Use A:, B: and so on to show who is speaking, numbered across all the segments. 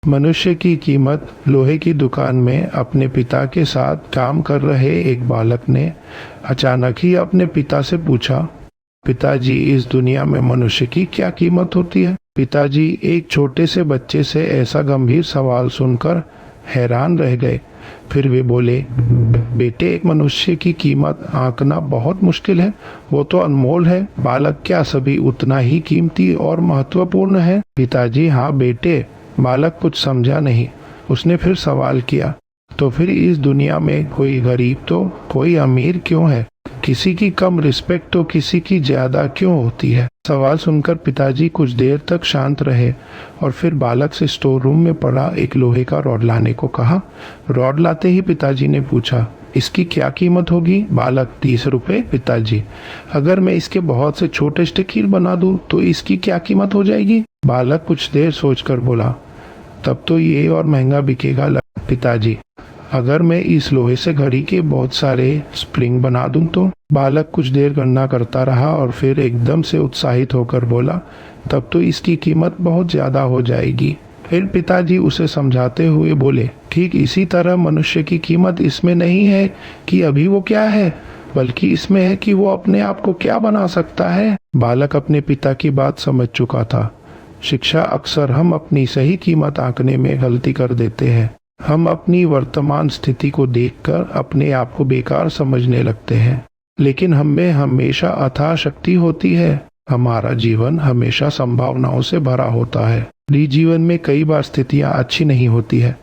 A: मनुष्य की कीमत। लोहे की दुकान में अपने पिता के साथ काम कर रहे एक बालक ने अचानक ही अपने पिता से पूछा, पिताजी, इस दुनिया में मनुष्य की क्या कीमत होती है? पिताजी एक छोटे से बच्चे से ऐसा गंभीर सवाल सुनकर हैरान रह गए। फिर वे बोले, बेटे, एक मनुष्य की कीमत आंकना बहुत मुश्किल है। वो तो अनमोल है। बालक, क्या सभी उतना ही कीमती और महत्वपूर्ण है? पिताजी, हाँ बेटे। बालक कुछ समझा नहीं। उसने फिर सवाल किया, तो फिर इस दुनिया में कोई गरीब तो कोई अमीर क्यों है? किसी की कम रिस्पेक्ट तो किसी की ज्यादा क्यों होती है? सवाल सुनकर पिताजी कुछ देर तक शांत रहे और फिर बालक से स्टोर रूम में पड़ा एक लोहे का रॉड लाने को कहा। रॉड लाते ही पिताजी ने पूछा, इसकी क्या कीमत होगी? बालक, 30 रुपए। पिताजी, अगर मैं इसके बहुत से छोटे स्टिकर बना दूं तो इसकी क्या कीमत हो जाएगी? बालक कुछ देर सोचकर बोला, तब तो ये और महंगा बिकेगा। पिताजी, अगर मैं इस लोहे से घड़ी के बहुत सारे स्प्रिंग बना दूं तो? बालक कुछ देर गणना करता रहा और फिर एकदम से उत्साहित होकर बोला, तब तो इसकी कीमत बहुत ज्यादा हो जाएगी। फिर पिताजी उसे समझाते हुए बोले, ठीक इसी तरह मनुष्य की कीमत इसमें नहीं है कि अभी वो क्या है, बल्कि इसमें है कि वो अपने आप को क्या बना सकता है। बालक अपने पिता की बात समझ चुका था। शिक्षा अक्सर हम अपनी सही कीमत आंकने में गलती कर देते हैं। हम अपनी वर्तमान स्थिति को देखकर अपने आप को बेकार समझने लगते हैं, लेकिन हम में हमेशा अथाह शक्ति होती है। हमारा जीवन हमेशा संभावनाओं से भरा होता है। निजी जीवन में कई बार स्थितियां अच्छी नहीं होती है,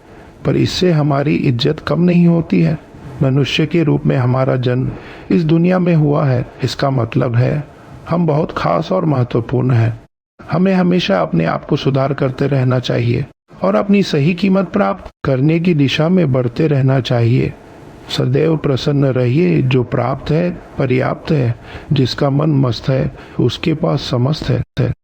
A: पर इससे हमारी इज्जत कम नहीं होती है। मनुष्य के रूप में हमारा जन्म इस दुनिया में हुआ है। इसका मतलब है हम बहुत खास और महत्वपूर्ण हैं। हमें हमेशा अपने आप को सुधार करते रहना चाहिए और अपनी सही कीमत प्राप्त करने की दिशा में बढ़ते रहना चाहिए। सदैव प्रसन्न रहिए। जो प्राप्त है पर्याप्त है। जिसका मन मस्त है उसके पास समस्त है।